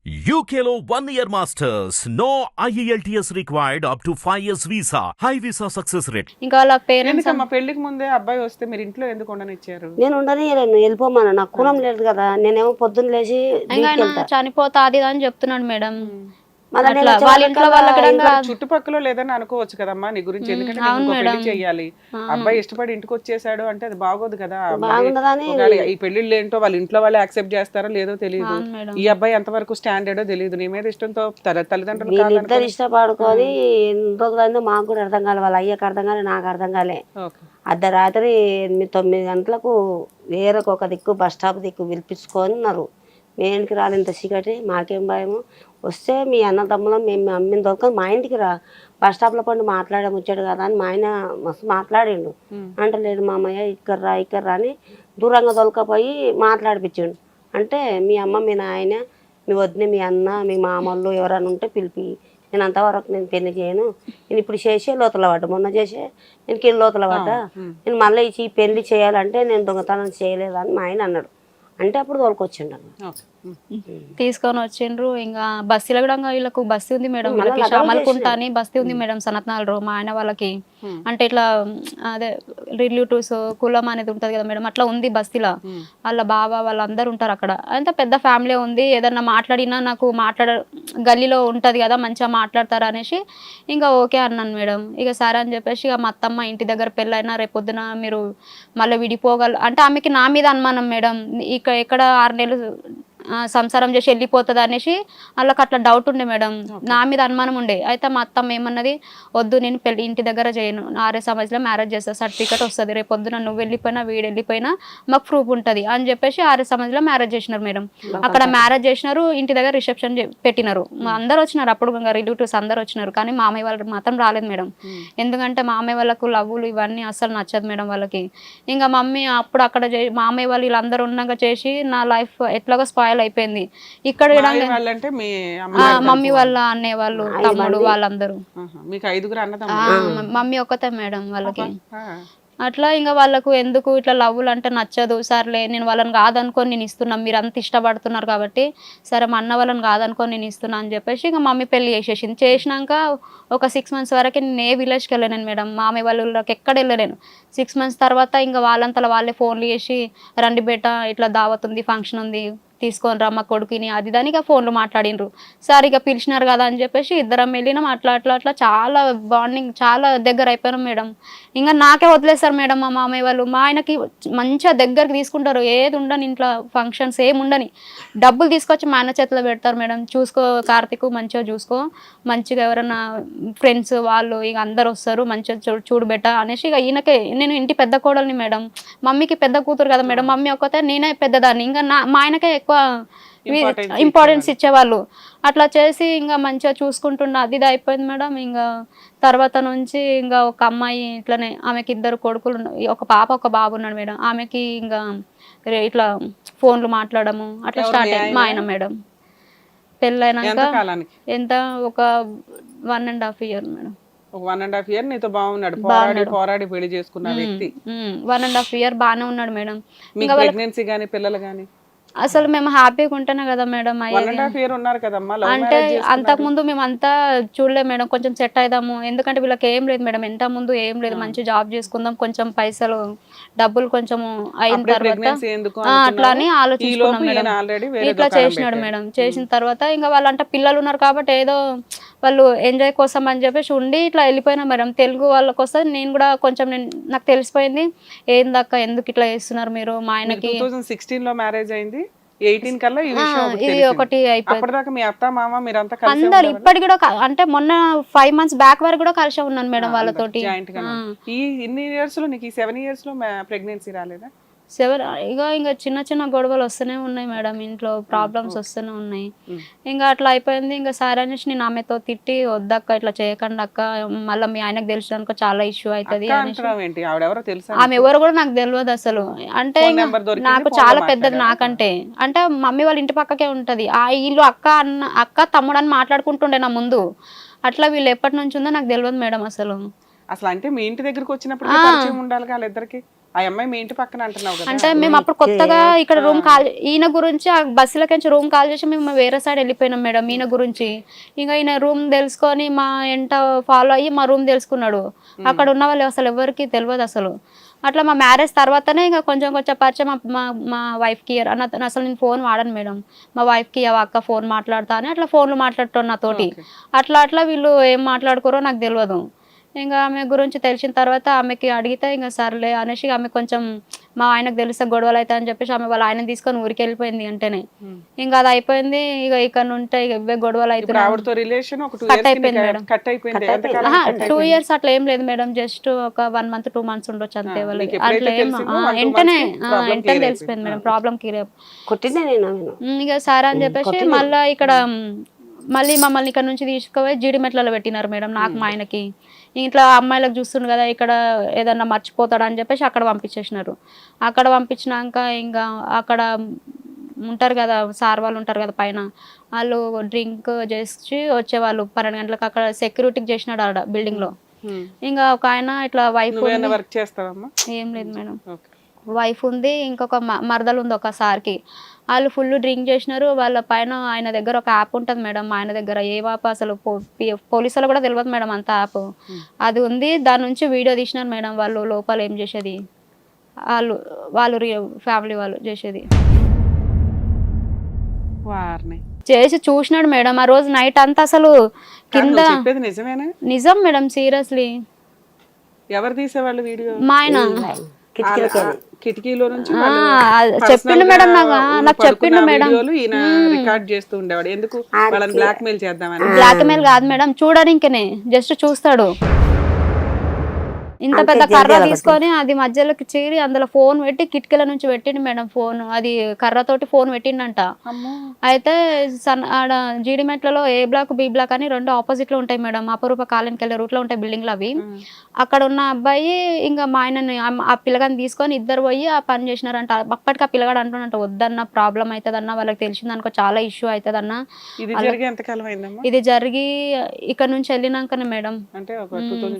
UKLO 1 year masters. No IELTS required up to 5 years visa. High visa success rate. ఇంకా వాళ్ళ parents ఎందుకమ్మా పెళ్లికి ముందే అబ్బాయి వస్తే మీరు ఇంట్లో ఎందుకు ఉండనిచ్చారు? నేను ఉండని వెళ్ళిపోమన్నా, నాకు కులం లేదు కదా. నేనేమో పొద్దున్న లేచి ఇంకా ఆయన చనిపోతా అది ఇది అని చెప్తున్నాడు మేడం. మళ్ళీ అట్లా వాళ్ళ ఇంట్లో వాళ్ళకి చుట్టుపక్కల లేదని అనుకోవచ్చు కదమ్మా నీ గురించి, ఎందుకంటే నీకు ఇంకో పెళ్లి చెయ్యాలి. అబ్బాయి ఇష్టపడి ఇంటికి వచ్చేసాడు అంటే అది బాగోదు కదా. బాగుండదని ఒకవేళ ఈ పెళ్లిళ్ళు ఏంటో వాళ్ళ ఇంట్లో వాళ్ళు యాక్సెప్ట్ చేస్తారో లేదో తెలియదు. మేడం. ఈ అబ్బాయి ఎంతవరకు స్టాండర్డో తెలియదు. నీ మీద ఇష్టంతో తల్లిదండ్రులు వీళ్ళిద్దరు ఇష్టపడుకొని ఎన్ని రోజులైందో మాకు కూడా అర్థం కాలే. వాళ్ళ అయ్యకి అర్థం కాలే, నాకు అర్థం కాలే. అర్ధరాత్రి 9 గంటలకు వేరొక ఒక దిక్కు బస్ స్టాప్ దిక్కు పిలిపించుకొని ఉన్నారు. మేంటికి రాలి ఇంత చీకటి, మాకేం భయము. వస్తే మీ అన్నదమ్ములం మేము అమ్మిన దొరకని మా ఇంటికి రా, బస్ స్టాప్లో పండి మాట్లాడే ముచ్చాడు కదా అని మా ఆయన మస్తు మాట్లాడిండు. అంటలేడు మామయ్య ఇక్కడ రా అని దూరంగా దొరకపోయి మాట్లాడిపించిండు. అంటే మీ అమ్మ మీ నాయన మీ వదిన మీ అన్న మీ మామళ్ళు ఎవరైనా ఉంటే పిలిపి, నేను అంతవరకు నేను పెళ్లి చేయను, నేను ఇప్పుడు చేసే లోతుల పడ్డా, మొన్న చేసే నేను కింద లోతుల పడ్డా, నేను మళ్ళీ ఈ పెళ్లి చేయాలంటే నేను దొంగతనం చేయలేదని మా ఆయన అన్నాడు. అంటే అప్పుడు తోలుకొచ్చిండు తీసుకొని వచ్చిండ్రు. ఇంకా బస్సులో కూడా వీళ్ళకు బస్సు ఉంది మేడం, వాళ్ళకి షామల్కుంట అని బస్సు ఉంది మేడం సనత్నాలు. మా ఆయన వాళ్ళకి అంటే ఇట్లా అదే రిలేటివ్స్ కులం అనేది ఉంటది కదా మేడం, అట్లా ఉంది బస్తీలో. వాళ్ళ బావ వాళ్ళందరూ ఉంటారు అక్కడ. అంత పెద్ద ఫ్యామిలీ ఉంది. ఏదన్నా మాట్లాడినా నాకు గల్లీలో ఉంటది కదా మంచిగా మాట్లాడతారు అనేసి ఇంకా ఓకే అన్నాను మేడం. ఇక సరే అని చెప్పేసి ఇక మా అత్తమ్మ ఇంటి దగ్గర పెళ్ళైనా రేపొద్దున మీరు మళ్ళీ అంటే ఆమెకి నా మీద అనుమానం మేడం, ఎక్కడ 6 నెలలు సంసారం చేసి వెళ్ళిపోతుంది అనేసి వాళ్ళకి అట్లా డౌట్ ఉండే మేడం, నా మీద అనుమానం ఉండే. అయితే మా అత్తమ్మ ఏమన్నది, వద్దు నేను పెళ్లి ఇంటి దగ్గర చేయను, 6 సంవత్సరాలు మ్యారేజ్ చేస్తా, సర్టిఫికేట్ వస్తుంది, రేపు పొద్దున నువ్వు వెళ్ళిపోయినా వీడు వెళ్ళిపోయినా మాకు ప్రూఫ్ ఉంటుంది అని చెప్పేసి 6 సంవత్సరాలు మ్యారేజ్ చేసినారు మేడం. అక్కడ మ్యారేజ్ చేసినారు, ఇంటి దగ్గర రిసెప్షన్ పెట్టినారు. అందరు వచ్చినారు అప్పుడు, రిలేటివ్స్ అందరు వచ్చినారు. కానీ మామయ్య వాళ్ళు మాత్రం రాలేదు మేడం. ఎందుకంటే మామయ్య వాళ్ళకు లవ్వులు ఇవన్నీ అస్సలు నచ్చదు మేడం వాళ్ళకి. ఇంకా మమ్మీ అప్పుడు అక్కడ మామయ్య వాళ్ళు వీళ్ళందరూ ఉన్నాక చేసి నా లైఫ్ ఎట్లాగో స్పాయిల్ అయిపోయింది. ఇక్కడ మమ్మీ వాళ్ళ అన్నయ్య వాళ్ళు తమ్ముడు వాళ్ళందరూ, మమ్మీ ఒక్కతే మేడం వాళ్ళకి. అట్లా ఇంకా వాళ్ళకు ఎందుకు ఇట్లా లవ్వులు అంటే నచ్చదు. సర్లే నేను వాళ్ళని కాదనుకొని నేను ఇస్తున్నా, మీరు అంత ఇష్టపడుతున్నారు కాబట్టి సరే మా అన్న వాళ్ళని కాదనుకొని నేను ఇస్తున్నా అని చెప్పేసి ఇంకా మమ్మీ పెళ్లి చేసేసింది. చేసినాక ఒక 6 మంత్స్ వరకు నేను ఏ విలేజ్కి వెళ్ళలేను మేడం, మామయ్య వాళ్ళకి ఎక్కడ వెళ్ళలేను. 6 మంత్స్ తర్వాత ఇంకా వాళ్ళంతలో వాళ్ళే ఫోన్లు చేసి రండి బేట ఇట్లా దావత్ ఉంది, ఫంక్షన్ ఉంది, తీసుకొని రా మా కొడుకుని అది దానిగా ఫోన్లు మాట్లాడినరు. సరే ఇక పిలిచినారు కదా అని చెప్పేసి ఇద్దరం వెళ్ళినాం. అట్లా చాలా బాండింగ్, చాలా దగ్గర అయిపోయినాం మేడం. ఇంకా నాకే వదిలేస్తారు మేడం మా మామయ్య వాళ్ళు. మా ఆయనకి మంచిగా దగ్గరికి తీసుకుంటారు, ఏది ఉండని ఇంట్లో ఫంక్షన్స్ ఏమి ఉండని డబ్బులు తీసుకొచ్చి మా ఆయన చేతిలో పెడతారు మేడం. చూసుకో కార్తీక్ మంచిగా చూసుకో, మంచిగా ఎవరైనా ఫ్రెండ్స్ వాళ్ళు ఇక అందరు వస్తారు, మంచిగా చూడబెట్ట అనేసి ఇక ఈయనకే. నేను ఇంటి పెద్ద కోడల్ని మేడం, మమ్మీకి పెద్ద కూతురు కదా మేడం, మమ్మీ ఒక్కతే నేనే పెద్దదాన్ని. ఇంకా మా ఆయనకే ఎక్కువ ఇంపార్టెన్స్ ఇచ్చేవాళ్ళు. అట్లా చేసి ఇంకా మంచిగా చూసుకుంటున్న అది ఇది అయిపోయింది మేడం. ఇంకా తర్వాత నుంచి ఇంకా ఒక అమ్మాయి ఇట్లనే, ఆమెకి 2 కొడుకులు, ఒక పాప ఒక బాబు ఉన్నాడు మేడం. ఆమెకి ఇంకా ఇట్లా ఫోన్లు మాట్లాడము అట్లా స్టార్ట్ అయింది. మా ఆయన మేడం పెళ్ళైనాక ఎంత ఒక 1.5 year మేడం. 1.5 year నీతో బాగున్నాడు, పోరాడి పెళ్లి చేసుకున్న వ్యక్తి. 1.5 year బాగానే ఉన్నాడు మేడం. ఇంకా ప్రెగ్నెన్సీ గానీ పిల్లలు గానీ అసలు మేము హ్యాపీగా ఉంటేనే కదా మేడం. అంటే అంతకు ముందు మేము అంతా చూడలేదు మేడం, కొంచెం సెట్ అయిదాము. ఎందుకంటే వీళ్ళకి ఏం లేదు మేడం, ఎంత ముందు ఏం లేదు, మంచి జాబ్ చేసుకుందాం, కొంచెం పైసలు డబ్బులు కొంచెం అయిన తర్వాత అట్లా అని ఆలోచించుకున్నాం మేడం. ఇట్లా చేసినాడు మేడం. చేసిన తర్వాత ఇంకా వాళ్ళంటే పిల్లలు ఉన్నారు కాబట్టి ఏదో వాళ్ళు ఎంజాయ్ కోసం అని చెప్పేసి ఉండి ఇట్లా వెళ్ళిపోయినా మేడం. తెలుగు వాళ్ళకి వస్తే నేను కూడా కొంచెం నాకు తెలిసిపోయింది, ఏందక్క ఎందుకు ఇట్లా చేస్తున్నారు మీరు. మా ఆయనకి 2016 లో మ్యారేజ్ అయింది, 18 కల్లా ఇది ఒకటి అయిపోయింది. మీ అత్త మామ మీరంతా అందరు ఇప్పటికి కూడా అంటే మొన్న 5 months బ్యాక్ వరకు కూడా కలిసి ఉన్నాను మేడం వాళ్ళతోటి. ఈ ఇన్ని ఇయర్స్ లో నీకు 7 years లో ప్రెగ్నెన్సీ రాలేదా? ఇంకా చిన్న గొడవలు వస్తూనే ఉన్నాయి మేడం, ఇంట్లో ప్రాబ్లమ్స్ వస్తూనే ఉన్నాయి. ఇంకా అట్లా అయిపోయింది. ఇంకా సరే అనేసి నేను ఆమెతో తిట్టి, వద్దక్క ఇట్లా చేయకండి అక్క, మళ్ళీ మీ ఆయనకు తెలిసినాక చాలా ఇష్యూ అవుతుంది. ఆమె ఎవరు కూడా నాకు తెలియదు అసలు. అంటే నాకు చాలా పెద్దది నాకంటే. అంటే మమ్మీ వాళ్ళ ఇంటి పక్కకే ఉంటది. ఆ వీళ్ళు అక్క తమ్ముడు అని మాట్లాడుకుంటుండే నా ముందు. అట్లా వీళ్ళు ఎప్పటి నుంచి ఉందో నాకు తెలియదు మేడం అసలు. అంటే మీ ఇంటి దగ్గరకు వచ్చినప్పుడు పరిచయం ఉండాలి వాళ్ళిద్దరికి. ఆ అమ్మాయి మీ ఇంటి పక్కన అంటున్నావు కదా. అంటే మేము అప్పుడు కొత్తగా ఇక్కడ రూమ్ కాల్ ఈయన గురించి ఆ బస్సులకి రూమ్ కాల్ చేసి మేము వేరే సైడ్ వెళ్ళిపోయినాం మేడం ఈయన గురించి. ఇంకా ఈయన రూమ్ తెలుసుకొని మా ఎంట ఫాలో అయ్యి మా రూమ్ తెలుసుకున్నాడు. అక్కడ ఉన్న వాళ్ళు అసలు ఎవరికి తెలియదు అసలు. అట్లా మా మ్యారేజ్ తర్వాతనే ఇంకా కొంచెం పరిచయం మా వైఫ్కి అసలు నేను ఫోన్ వాడను మేడం. మా వైఫ్కి అక్క ఫోన్ మాట్లాడతా అని అట్లా ఫోన్లు మాట్లాడుతాను నాతోటి. అట్లా వీళ్ళు ఏం మాట్లాడుకోరో నాకు తెలియదు. ఇంకా ఆమె గురించి తెలిసిన తర్వాత ఆమెకి అడిగితే ఇంకా సర్లే అనేసి ఆమె కొంచెం మా ఆయనకు తెలిస్తే గొడవలు అవుతాయి అని చెప్పేసి ఆమె వాళ్ళ ఆయన తీసుకొని ఊరికి వెళ్ళిపోయింది. అంటేనే ఇంకా అది అయిపోయింది. ఇక ఇక్కడ నుంటే ఇవే గొడవలు అవుతున్నాయి. కట్ అయిపోయింది మేడం. 2 years అట్లా ఏం లేదు మేడం. జస్ట్ ఒక 1 month 2 months ఉండొచ్చు అంతే. వాళ్ళకి అట్లా ఏం వెంటనే తెలిసిపోయింది మేడం ప్రాబ్లం క్లియర్. ఇక సరే అని చెప్పేసి మళ్ళీ ఇక్కడ మమ్మల్ని ఇక్కడ నుంచి తీసుకుపోయి జీడిమెట్లలో పెట్టినారు మేడం నాకు మా ఆయనకి. ఇంట్లో అమ్మాయిలకు చూస్తుండు కదా ఇక్కడ ఏదన్నా మర్చిపోతాడు అని చెప్పేసి అక్కడ పంపించేసినారు. అక్కడ పంపించినాక ఇంకా అక్కడ ఉంటారు కదా సార్ వాళ్ళు ఉంటారు కదా పైన, వాళ్ళు డ్రింక్ చేసి వచ్చేవాళ్ళు 12 గంటలకు. అక్కడ సెక్యూరిటీకి చేసినాడు ఆడ బిల్డింగ్ లో. ఇంకా ఒక ఆయన ఇట్లా వైఫ్ ఏం లేదు మేడం, వైఫ్ ఉంది, ఇంకొక మరదలు ఉంది ఒక సార్కి. వాళ్ళు ఫుల్ డ్రింక్ చేసినారు. వాళ్ళ పైన ఆయన దగ్గర ఒక యాప్ ఉంటుంది మేడం. ఆయన దగ్గర ఏ యాప్ అసలు పోలీసులు కూడా తెలియదు మేడం అంత యాప్. అది ఉంది. దాని నుంచి వీడియో తీసినారు మేడం. వాళ్ళు లోపల ఏం చేసేది వాళ్ళు ఫ్యామిలీ వాళ్ళు చేసేది చేసి చూసినాడు మేడం. ఆ రోజు నైట్ అంతా అసలు కింద. నిజం మేడం సీరియస్లీ. ఎవరు తీసేవాళ్ళు వీడియో? మా ఆయన కిటికీలో నుంచి చెప్పిండు మేడం. నాకు చెప్పిండు మేడం. రికార్డ్ చేస్తూ ఉండేవాడు. ఎందుకు? వాళ్ళని బ్లాక్ మెయిల్ చేద్దామని. బ్లాక్ మెయిల్ కాదు మేడం, చూడడానికనే. జస్ట్ చూస్తాడు. ఇంత పెద్ద కర్ర తీసుకొని అది మధ్యలోకి చీరి అందులో ఫోన్ పెట్టి కిటికీల నుంచి పెట్టిండు మేడం. ఫోన్ అది కర్రతోటి ఫోన్ పెట్టిండంట. అయితే ఆడ జీడిమెట్లలో ఏ బ్లాక్ బి బ్లాక్ అని 2 ఆపోజిట్ లో ఉంటాయి మేడం. అపరూప కాలనీకి వెళ్ళే రూట్ లో ఉంటాయి బిల్డింగ్లు అవి. అక్కడ ఉన్న అబ్బాయి ఇంకా మా ఆయనని ఆ పిల్లగాని తీసుకొని ఇద్దరు పోయి ఆ పని చేసినారంట. అప్పటికి ఆ పిల్లగాడు అంటున్నట్టు వద్దన్న ప్రాబ్లం అవుతుందన్న, వాళ్ళకి తెలిసిందనుకో చాలా ఇష్యూ అవుతుందన్న. ఇది జరిగి ఇక్కడ నుంచి వెళ్ళినాకనే మేడం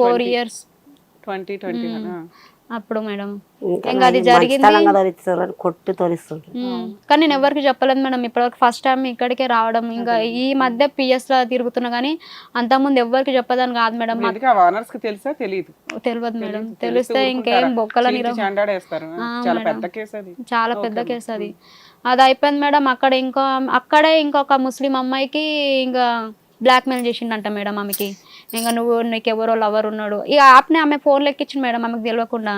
4 years. అప్పుడు మేడం ఇంకా అది జరిగింది. కానీ నేను ఎవరికి చెప్పలేదు మేడం ఇప్పటివరకు. ఫస్ట్ టైం ఇక్కడికే రావడం. ఇంకా ఈ మధ్య పిఎస్ లా తిరుగుతున్నా కానీ అంతకుముందు ఎవరికి చెప్పదని కాదు మేడం. తెలియదు మేడం. తెలిస్తే ఇంకేం బొక్కలని చాలా పెద్ద కేసు అది. అది అయిపోయింది మేడం. అక్కడే ఇంకొక ముస్లిం అమ్మాయికి ఇంకా బ్లాక్ మెయిల్ చేసిండంట మేడం ఆమెకి. ఇంకా నీకు ఎవరో లవర్ ఉన్నాడు. ఇక యాప్ని ఆమె ఫోన్లో ఎక్కించింది మేడం ఆమెకు తెలియకుండా.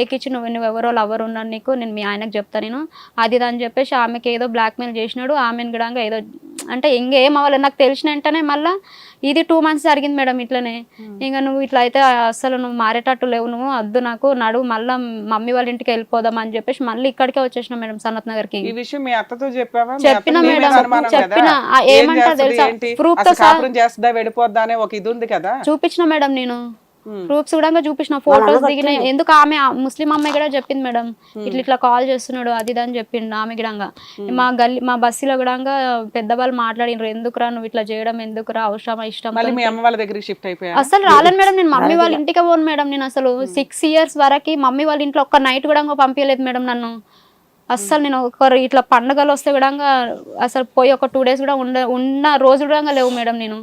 ఎక్కించి నువ్వు ఎవరో లవర్ ఉన్నాడు నీకు, నేను మీ ఆయనకు చెప్తాను నేను అది అని చెప్పేసి ఆమెకి ఏదో బ్లాక్ మెయిల్ చేసినాడు. ఆమెను కూడా ఏదో అంటే ఇంకేం అవ్వాలి నాకు తెలిసిన వెంటనే మళ్ళీ ఇది 2 months జరిగింది మేడం ఇట్లనే. ఇంకా నువ్వు ఇట్లా అయితే అసలు నువ్వు మారేటట్టు లేవు, నువ్వు వద్దు నాకు నడు, మళ్ళీ మమ్మీ వాళ్ళ ఇంటికి వెళ్ళిపోదాం అని చెప్పేసి మళ్ళీ ఇక్కడికే వచ్చేసిన మేడం సనత్ నగర్ కి. చెప్పిన మేడం చెప్పిన ఏమంటారు తెలుసా ప్రూఫ్ తో చూపించిన మేడం. నేను ప్రూఫ్స్ కూడా చూపించిన, ఫోటోస్ దిగిన. ఎందుకు ఆమె ముస్లిం అమ్మాయి కూడా చెప్పింది మేడం ఇట్లా కాల్ చేస్తున్నాడు అది అని చెప్పిండు. ఆమె కూడా మా బస్సులో కూడా పెద్దవాళ్ళు మాట్లాడినారు, ఎందుకురా నువ్వు ఇట్లా చేయడం, ఎందుకురా అవసరమా ఇష్టం. అసలు రాలేను మేడం. నేను మమ్మీ వాళ్ళ ఇంటికి పోను మేడం. నేను అసలు 6 years వరకు మమ్మీ వాళ్ళ ఇంట్లో ఒక్క నైట్ కూడా పంపించలేదు మేడం నన్ను. అస్సలు నేను ఒకరు ఇట్లా పండుగలు వస్తే కూడా అసలు పోయి ఒక 2 days కూడా ఉన్న రోజు కూడా లేవు మేడం. నేను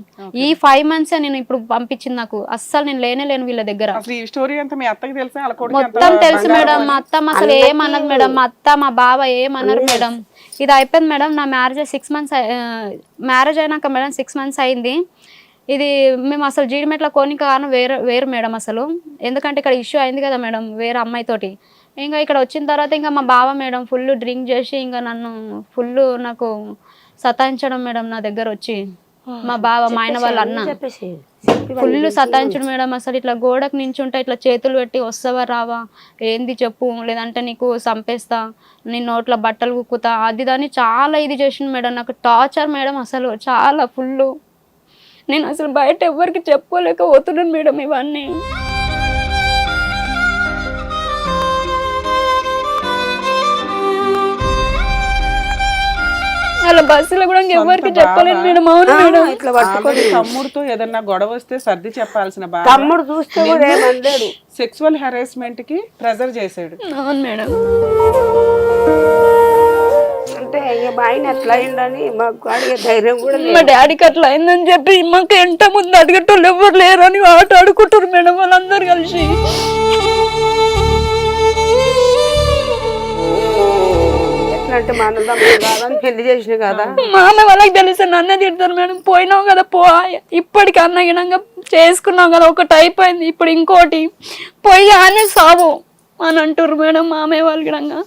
ఈ 5 months నేను ఇప్పుడు పంపించింది. నాకు అస్సలు నేను లేను వీళ్ళ దగ్గర. మొత్తం తెలుసు మేడం. మా అత్త అసలు ఏమన్నది మేడం, మా అత్త మా బావ ఏమన్నారు మేడం. ఇది అయిపోయింది మేడం. నా మ్యారేజ్ 6 months మ్యారేజ్ అయినాక మేడం 6 months అయింది. ఇది మేము అసలు జీడిమెట్ల కోనిక కాను వేరు మేడం అసలు. ఎందుకంటే ఇక్కడ ఇష్యూ అయింది కదా మేడం వేరే అమ్మాయితోటి. ఇంకా ఇక్కడ వచ్చిన తర్వాత ఇంకా మా బావ మేడం ఫుల్ డ్రింక్ చేసి ఇంకా నన్ను ఫుల్ నాకు సతాయించడం మేడం. నా దగ్గర వచ్చి మా బావ మా ఆయన వాళ్ళ అన్న ఫుల్ సతాయించడం మేడం. అసలు ఇట్లా గోడకు నించుంటే ఇట్లా చేతులు పెట్టి వస్తావా రావా, ఏంది చెప్పు, లేదంటే నీకు చంపేస్తా, నీ నోట్లో బట్టలు కుక్కుతా, అది దాన్ని చాలా ఇది చేసింది మేడం. నాకు టార్చర్ మేడం అసలు చాలా ఫుల్. నేను అసలు బయట ఎవరికి చెప్పుకోలేకపోతున్నాను మేడం ఇవన్నీ. వాళ్ళ బస్సులో కూడా ఎవరికి చెప్పలేదు మేడం. అవును మేడం. ఇట్లా పట్టుకొని ఆల్రెడీ తమ్ముడితో ఏదన్నా గొడవ వస్తే సర్ది చెప్పాల్సిన బాధ తమ్ముడు చూస్తే కూడా ఏమనలేడు. సెక్సువల్ హెరాస్మెంట్ కి ప్రెజర్ చేశాడు. అవును మేడం. అంటే ఇక మా ఆయన అట్లా అయిందని మాకు అడిగే ధైర్యం కూడా లేదు. మా డాడీకి అట్లా అయిందని చెప్పి మాకు ఎంట ముందు అడిగేటోళ్ళు ఎవరు లేరు అని ఆట ఆడుకుంటారు మేడం వాళ్ళందరూ కలిసి. ఎట్లా అంటే మా అన్నదమ్ములు కాదని పెళ్లి చేసిన కదా. మా అన్న వాళ్ళకి తెలుసు నన్నే తిడతారు మేడం. పోయినావు కదా పో, ఇప్పటికి అన్నగినంగా చేసుకున్నావు కదా, ఒకటి అయిపోయింది ఇప్పుడు ఇంకోటి పోయి ఆనే సావు అని అంటారు మేడం మామయ్య వాళ్ళు గినంగా.